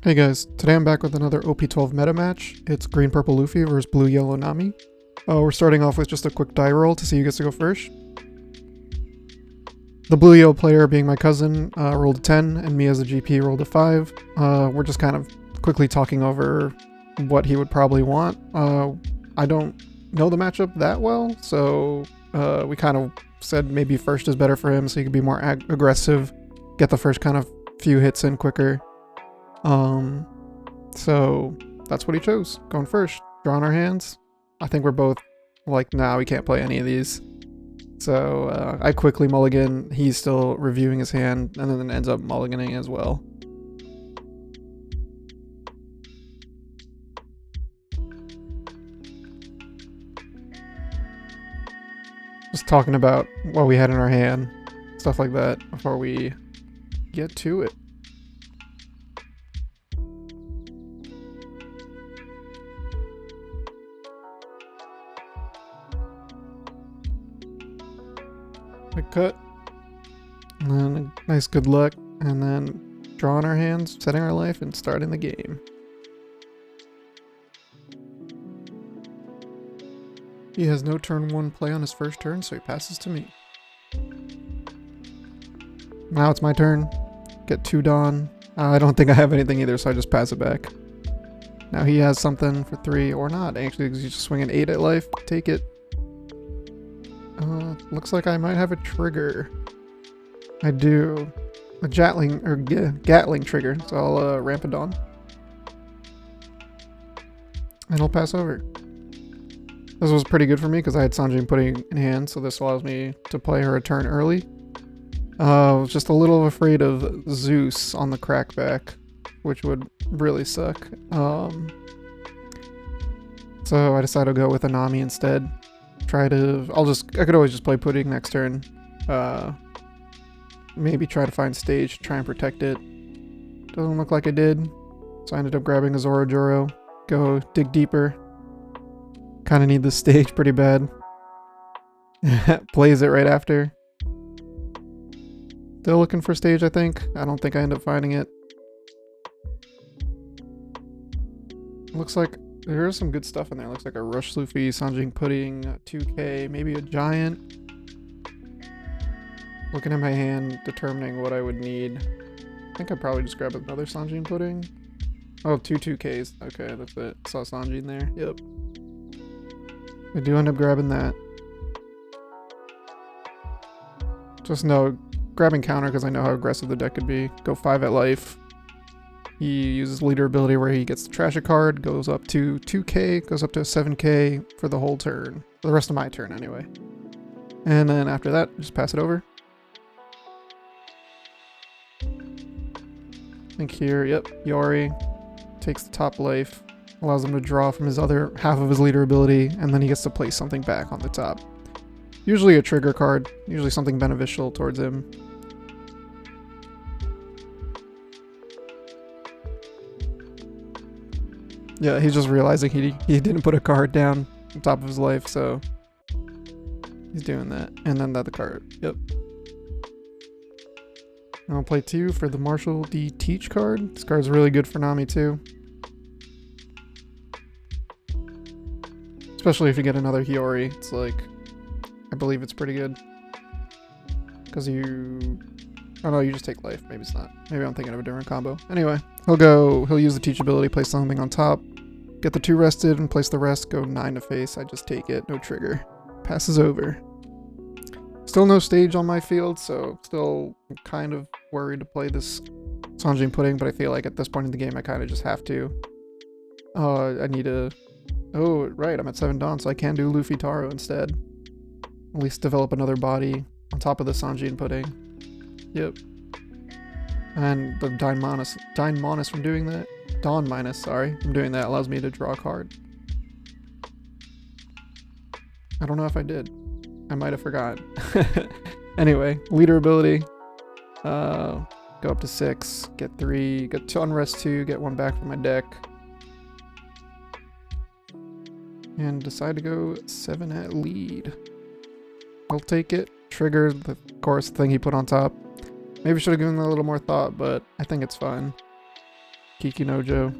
Hey guys, today I'm back with another OP12 meta match. It's green purple Luffy versus blue yellow Nami. We're starting off with just a quick die roll to see who gets to go first. The blue yellow player, being my cousin, rolled a 10, and me as a GP rolled a 5. We're just kind of quickly talking over what he would probably want. I don't know the matchup that well, so we kind of said maybe first is better for him so he could be more aggressive, get the first kind of few hits in quicker. So that's what he chose, going first. Drawing our hands. I think we're both like, nah, we can't play any of these. So I quickly mulligan. He's still reviewing his hand, and then ends up mulliganing as well. Just talking about what we had in our hand, stuff like that, before we get to it. Quick cut, and then a nice good luck, and then drawing our hands, setting our life, and starting the game. He has no turn 1 play on his first turn, so he passes to me. Now it's my turn. Get 2 Dawn. I don't think I have anything either, so I just pass it back. Now he has something for 3 or not. Actually, he's just swinging 8 at life. Take it. Looks like I might have a trigger. I do. A Gatling trigger, so I'll ramp it on. And I'll pass over. This was pretty good for me because I had Sanjin Pudding in hand, so this allows me to play her a turn early. I was just a little afraid of Zeus on the crackback, which would really suck. So I decided to go with a Nami instead. I could always just play Pudding next turn. Maybe try to find stage, try and protect it. Doesn't look like I did. So I ended up grabbing a Zorojoro. Go dig deeper. Kind of need this stage pretty bad. Plays it right after. Still looking for stage, I think. I don't think I end up finding it. Looks like there's some good stuff in there. Looks like a Rush Luffy, Sanjin Pudding, 2K, maybe a Giant. Looking at my hand, determining what I would need. I think I'd probably just grab another Sanjin Pudding. Oh, 2Ks. Okay, that's it. Saw Sanjin there. Yep. I do end up grabbing that. Just know, grabbing counter because I know how aggressive the deck could be. Go 5 at life. He uses leader ability where he gets to trash a card, goes up to 2k, goes up to 7k for the whole turn. For the rest of my turn, anyway. And then after that, just pass it over. I think here, yep, Yori takes the top life, allows him to draw from his other half of his leader ability, and then he gets to place something back on the top. Usually a trigger card, usually something beneficial towards him. Yeah, he's just realizing he didn't put a card down on top of his life, so he's doing that. And then the card. Yep. I'll play 2 for the Marshall D Teach card. This card's really good for Nami too. Especially if you get another Hiyori. It's like, I believe it's pretty good. Because oh no, you just take life. Maybe it's not. Maybe I'm thinking of a different combo. Anyway, he'll use the teach ability, place something on top, get the 2 rested, and place the rest, go 9 to face. I just take it, no trigger. Passes over. Still no stage on my field, so still kind of worried to play this Sanjin Pudding, but I feel like at this point in the game I kind of just have to. I need to... Oh, right, I'm at 7 Dawn, so I can do Luffy Taro instead. At least develop another body on top of the Sanjin Pudding. Yep. And the Dawn Minus from doing that. Dawn Minus, sorry. From doing that allows me to draw a card. I don't know if I did. I might have forgot. Anyway, leader ability. Go up to 6, get 3, get 2 unrest 2, get 1 back from my deck. And decide to go 7 at lead. I'll take it. Trigger, of course, the thing he put on top. Maybe should have given it a little more thought, but I think it's fine. Kiki Nojo.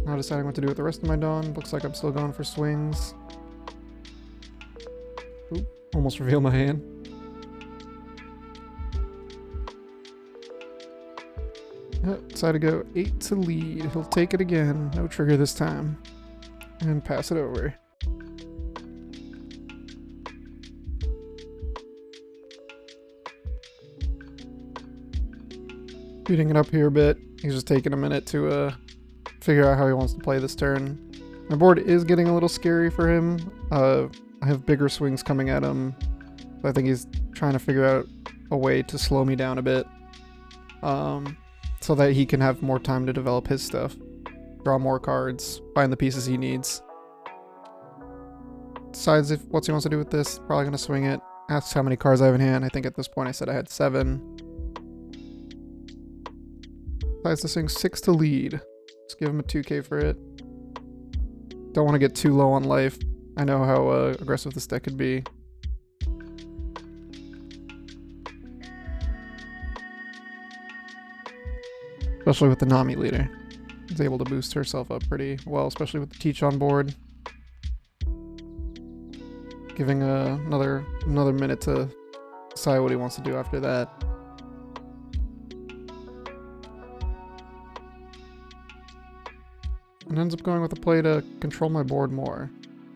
Now deciding what to do with the rest of my Dawn. Looks like I'm still going for swings. Oop, almost revealed my hand. Decided to go 8 to lead. He'll take it again. No trigger this time. And pass it over. Beating it up here a bit. He's just taking a minute to figure out how he wants to play this turn. My board is getting a little scary for him. I have bigger swings coming at him. I think he's trying to figure out a way to slow me down a bit. So that he can have more time to develop his stuff. Draw more cards. Find the pieces he needs. Decides what he wants to do with this. Probably going to swing it. Asks how many cards I have in hand. I think at this point I said I had 7. Decides to swing 6 to lead. Just give him a 2k for it. Don't want to get too low on life. I know how aggressive this deck could be. Especially with the Nami leader. She's able to boost herself up pretty well, especially with the Teach on board. Giving another minute to decide what he wants to do after that. And ends up going with a play to control my board more.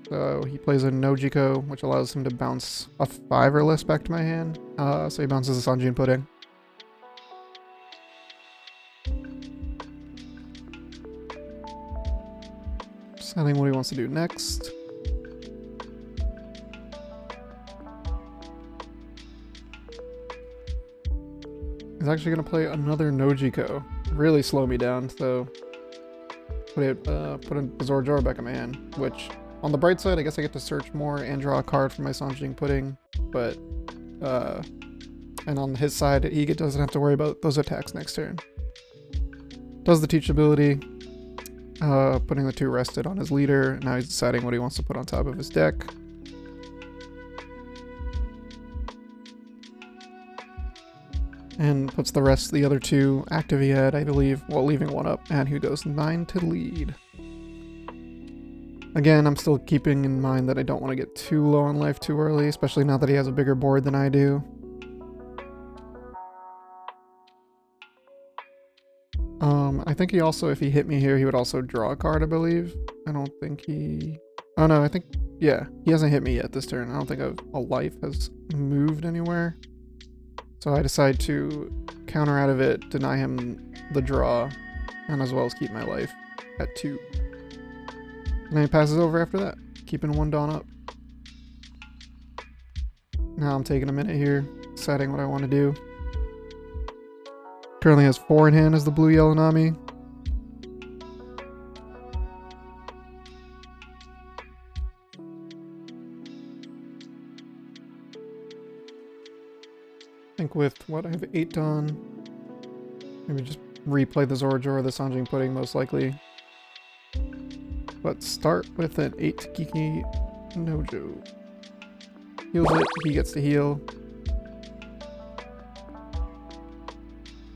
So he plays a Nojiko, which allows him to bounce a 5 or less back to my hand. So he bounces a Sanjin Pudding. Deciding what he wants to do next. He's actually going to play another Nojiko. Really slow me down, so put a Zora back in my hand, which on the bright side, I guess I get to search more and draw a card for my Sanjin Pudding, but and on his side, he doesn't have to worry about those attacks next turn. Does the Teach ability, putting the 2 rested on his leader. Now he's deciding what he wants to put on top of his deck. And puts the other 2 active he had, I believe, while leaving 1 up, and he goes 9 to lead. Again, I'm still keeping in mind that I don't want to get too low on life too early, especially now that he has a bigger board than I do. I think he also, if he hit me here, he would also draw a card, I believe. I don't think he... Oh no, I think... Yeah, he hasn't hit me yet this turn. I don't think a life has moved anywhere. So I decide to counter out of it, deny him the draw, and as well as keep my life at 2. And then he passes over after that, keeping 1 Dawn up. Now I'm taking a minute here, deciding what I want to do. Currently has 4 in hand as the blue-yellow Nami. I think with what I have 8 Dawn. Maybe just replay the Zora or the Sanjin Pudding most likely. But start with an 8 Kiki Nojo. Heals it, he gets to heal.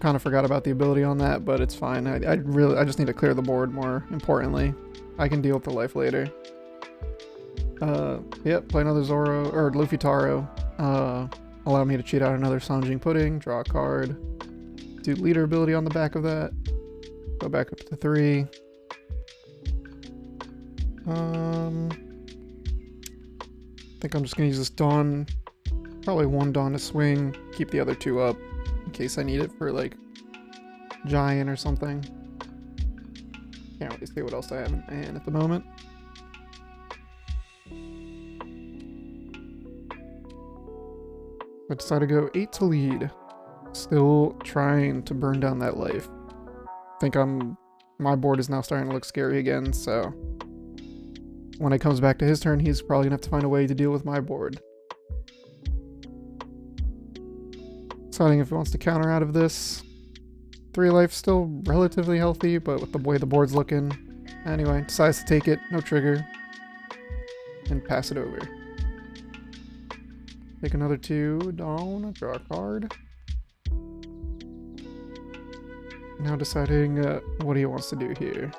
Kind of forgot about the ability on that, but it's fine. I just need to clear the board more importantly. I can deal with the life later. Yep, play another Zoro, or Luffy Taro. Allow me to cheat out another Sanjin Pudding, draw a card. Do leader ability on the back of that. Go back up to 3. I think I'm just gonna use this Dawn. Probably 1 Dawn to swing, keep the other 2 up in case I need it for like Giant or something. Can't really see what else I have in my hand at the moment. I decided to go 8 to lead. Still trying to burn down that life. I think my board is now starting to look scary again, so when it comes back to his turn, he's probably gonna have to find a way to deal with my board. Deciding if he wants to counter out of this. 3 life still relatively healthy, but with the way the board's looking. Anyway, decides to take it, no trigger, and pass it over. Take another 2 down, draw a card. Now deciding what he wants to do here.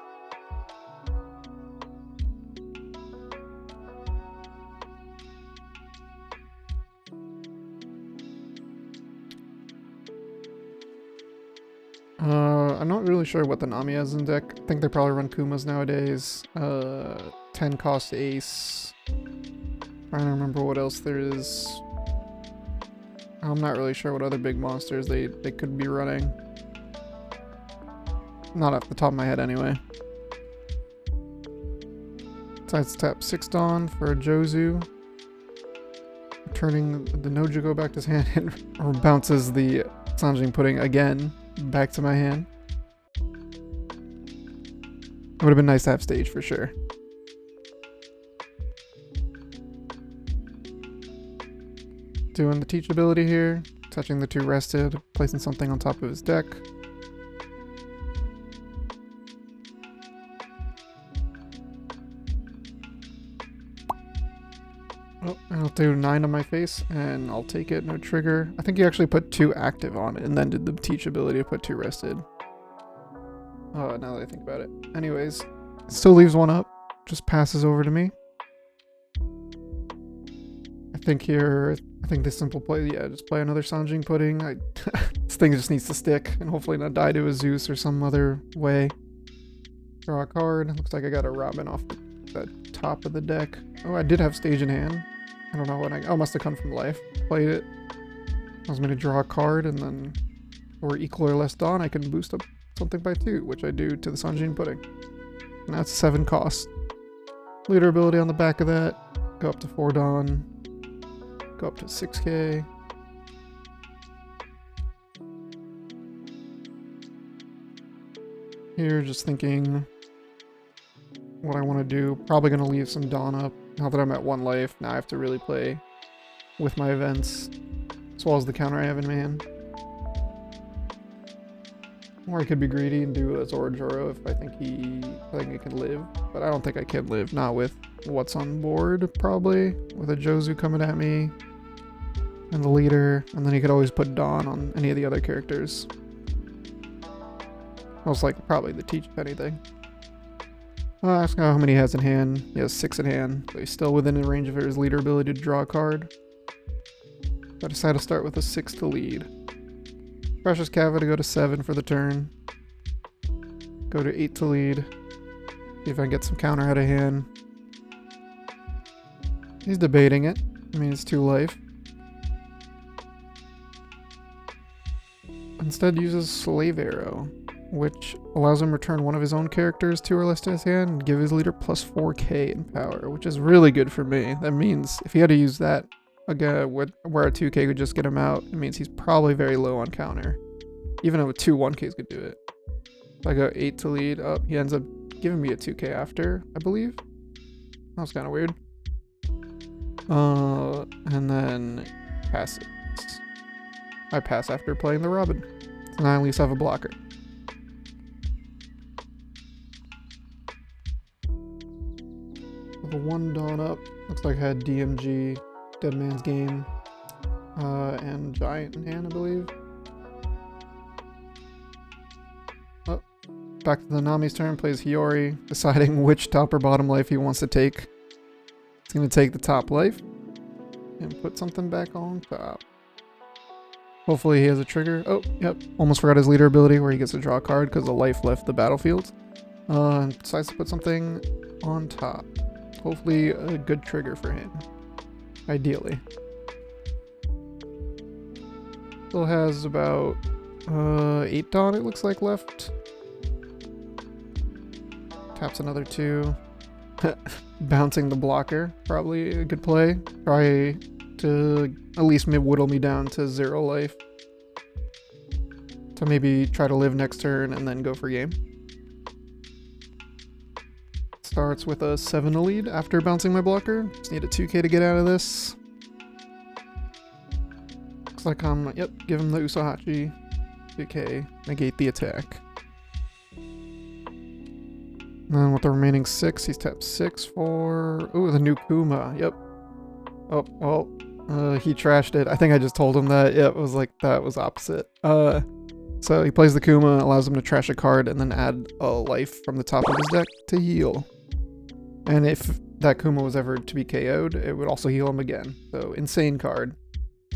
I'm not really sure what the Nami has in deck. I think they probably run Kumas nowadays. 10 cost ace. Trying to remember what else there is. I'm not really sure what other big monsters they could be running. Not off the top of my head anyway. Decides to tap 6 Dawn for a Jozu. Returning the Nojugo back to his hand and bounces the Sanjing Pudding again back to my hand. It would have been nice to have stage for sure. Doing the teach ability here, touching the 2 rested, placing something on top of his deck. Oh, I'll do 9 on my face, and I'll take it, no trigger. I think he actually put 2 active on it, and then did the teach ability to put 2 rested. Oh, now that I think about it. Anyways, still leaves 1 up, just passes over to me. I think the simple play, yeah, just play another Sanjing Pudding. This thing just needs to stick, and hopefully not die to a Zeus or some other way. Draw a card. Looks like I got a Robin off the top of the deck. Oh, I did have stage in hand. I don't know what I... Oh, must have come from life. Played it. I was going to draw a card, and then or equal or less Dawn, I can boost up something by 2, which I do to the Sanjing Pudding. And that's 7 cost. Leader ability on the back of that. Go up to 4 Dawn. Go up to 6k. Here, just thinking what I want to do. Probably going to leave some Dawn up. Now that I'm at 1 life, now I have to really play with my events, as well as the counter I have in my hand. Or I could be greedy and do a Zorajoro if I think I can live. But I don't think I can live, not with what's on board, probably. With a Jozu coming at me, and the leader, and then he could always put Dawn on any of the other characters. Most likely probably the teach, if anything. Ask how many he has in hand. He has 6 in hand, so he's still within the range of his leader ability to draw a card. I decided to start with a 6 to lead. Precious Kava to go to 7 for the turn. Go to 8 to lead. See if I can get some counter out of hand. He's debating it. I mean, it's 2 life. Instead uses Slave Arrow, which allows him to return one of his own characters 2 or less to his hand and give his leader plus 4k in power, which is really good for me. That means if he had to use that again, where a 2k could just get him out, it means he's probably very low on counter. Even with 2 1ks could do it. If I go 8 to lead up, he ends up giving me a 2k after, I believe. That was kind of weird. And then pass it. I pass after playing the Robin. So now I at least have a blocker. With a 1 Dawn up, looks like I had DMG, Dead Man's Game, and Giant in hand, I believe. Oh, back to the Nami's turn, plays Hiyori, deciding which top or bottom life he wants to take. He's going to take the top life and put something back on top. Hopefully he has a trigger. Oh, yep. Almost forgot his leader ability where he gets to draw a card because the life left the battlefield. And decides to put something on top. Hopefully a good trigger for him. Ideally. Still has about 8 Dawn, it looks like, left. Taps another 2. Bouncing the blocker. Probably a good play. Try to at least whittle me down to 0 life. To maybe try to live next turn and then go for game. Starts with a 7 to lead after bouncing my blocker. Just need a 2k to get out of this. Looks like I'm, yep, give him the Usohachi. 2k, negate the attack. And then with the remaining 6, he's tapped 6 for, ooh, the new Kuma, yep. Oh, well, He trashed it. I think I just told him that. Yeah, it was like, that was opposite. So he plays the Kuma, allows him to trash a card, and then add a life from the top of his deck to heal. And if that Kuma was ever to be KO'd, it would also heal him again. So, insane card.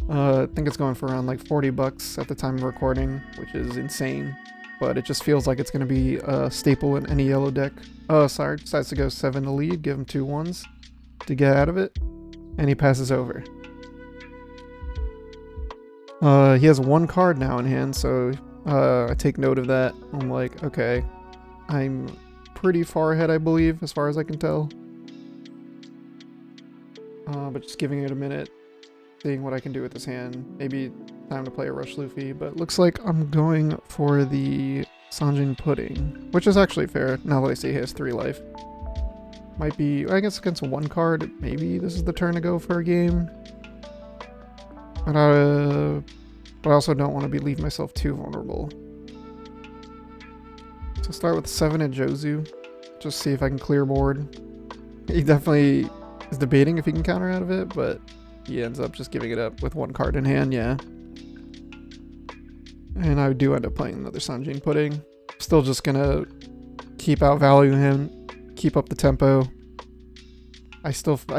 I think it's going for around like $40 at the time of recording, which is insane. But it just feels like it's going to be a staple in any yellow deck. Sorry, decides to go 7 to lead, give him 2 1s to get out of it, and he passes over. He has 1 card now in hand, so I take note of that. I'm like, okay, I'm pretty far ahead, I believe, as far as I can tell. But just giving it a minute, seeing what I can do with this hand. Maybe time to play a Rush Luffy, but looks like I'm going for the Sanjin Pudding, which is actually fair, now that I see he has 3 life. Might be, I guess against 1 card, maybe this is the turn to go for a game. But I also don't want to leave myself too vulnerable. So start with 7 at Jozu, just see if I can clear board. He definitely is debating if he can counter out of it, but he ends up just giving it up with 1 card in hand, yeah. And I do end up playing another Sanjin Pudding. Still just gonna keep outvaluing him, keep up the tempo. I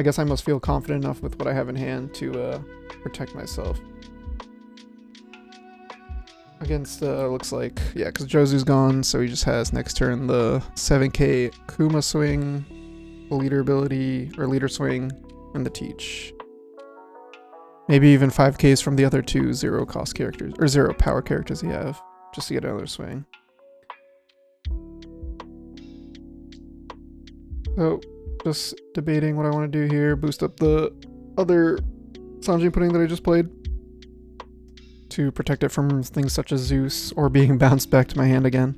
guess I must feel confident enough with what I have in hand to protect myself. Against, looks like, yeah, because Jozu's gone, so he just has next turn the 7k Kuma swing, leader ability, or leader swing, and the teach. Maybe even 5ks from the other 2 0 cost characters, or 0 power characters you have, just to get another swing. So, just debating what I want to do here, boost up the other Sanjin Pudding that I just played to protect it from things such as Zeus or being bounced back to my hand again.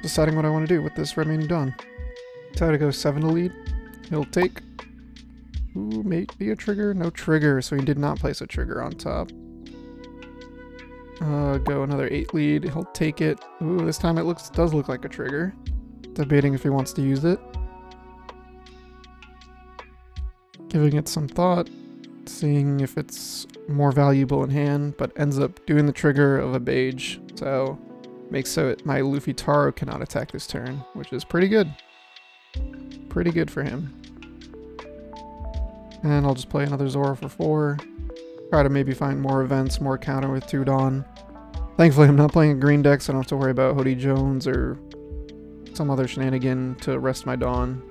Deciding what I want to do with this remaining Dawn. Try to go 7 to lead. He'll take. Ooh, maybe a trigger? No trigger, so he did not place a trigger on top. Go another 8 lead. He'll take it. Ooh, this time it does look like a trigger. Debating if he wants to use it. Giving it some thought. Seeing if it's more valuable in hand, but ends up doing the trigger of a Beige. So, makes so my Luffy Taro cannot attack this turn, which is pretty good. Pretty good for him. And I'll just play another Zoro for 4. Try to maybe find more events, more counter with 2 Dawn. Thankfully, I'm not playing a green deck, so I don't have to worry about Hoodie Jones or some other shenanigan to rest my Dawn.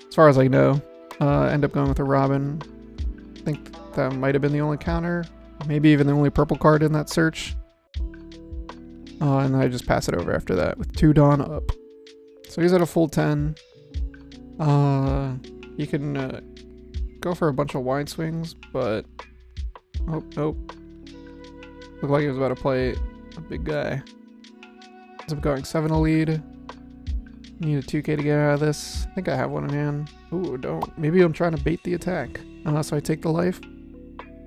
As far as I know. End up going with a Robin. I think that might have been the only counter. Maybe even the only purple card in that search. And then I just pass it over after that with 2 Dawn up. So he's at a full 10. You can go for a bunch of wide swings, but oh, nope. Looked like he was about to play a big guy. Ends up going 7 to lead. Need a 2k to get out of this. I think I have one in hand. Ooh, don't. Maybe I'm trying to bait the attack. So I take the life.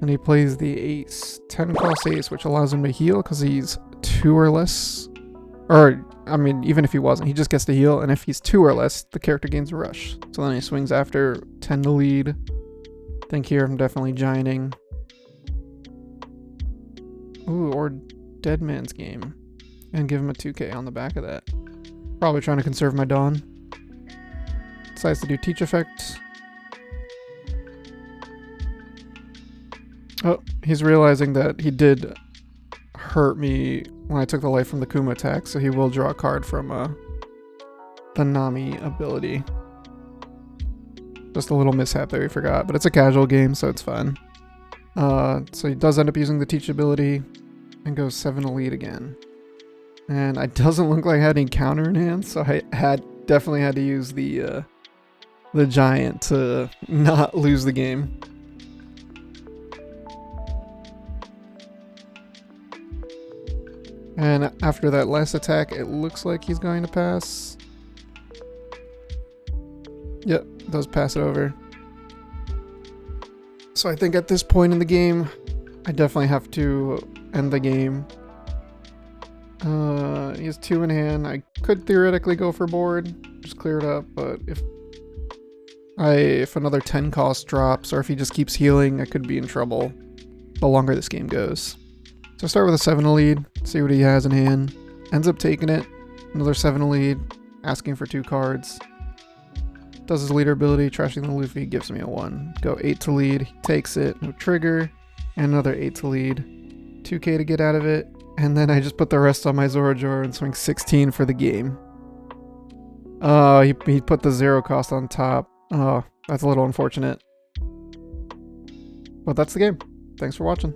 And he plays the ace. 10 cost ace, which allows him to heal because he's 2 or less. Or, I mean, even if he wasn't, he just gets to heal. And if he's 2 or less, the character gains a rush. So then he swings after 10 to lead. Think here I'm definitely gianting. Ooh, or Dead Man's Game. And give him a 2k on the back of that. Probably trying to conserve my Dawn. Decides to do Teach Effect. Oh, he's realizing that he did hurt me when I took the life from the Kuma attack, so he will draw a card from the Nami ability. Just a little mishap there, he forgot, but it's a casual game, so it's fine. So he does end up using the Teach ability and goes 7 to lead again. And it doesn't look like I had any counter in hand, so I definitely had to use the giant to not lose the game. And after that last attack, it looks like he's going to pass. Yep, does pass it over. So I think at this point in the game, I definitely have to end the game. He has 2 in hand. I could theoretically go for board, just clear it up, but if If another 10 cost drops, or if he just keeps healing, I could be in trouble the longer this game goes. So I start with a 7 to lead, see what he has in hand. Ends up taking it. Another 7 to lead, asking for 2 cards. Does his leader ability, trashing the Luffy, gives me a 1. Go 8 to lead, he takes it, no trigger. And another 8 to lead. 2k to get out of it. And then I just put the rest on my Zoroark and swing 16 for the game. Oh, he put the 0 cost on top. Oh, that's a little unfortunate. But that's the game. Thanks for watching.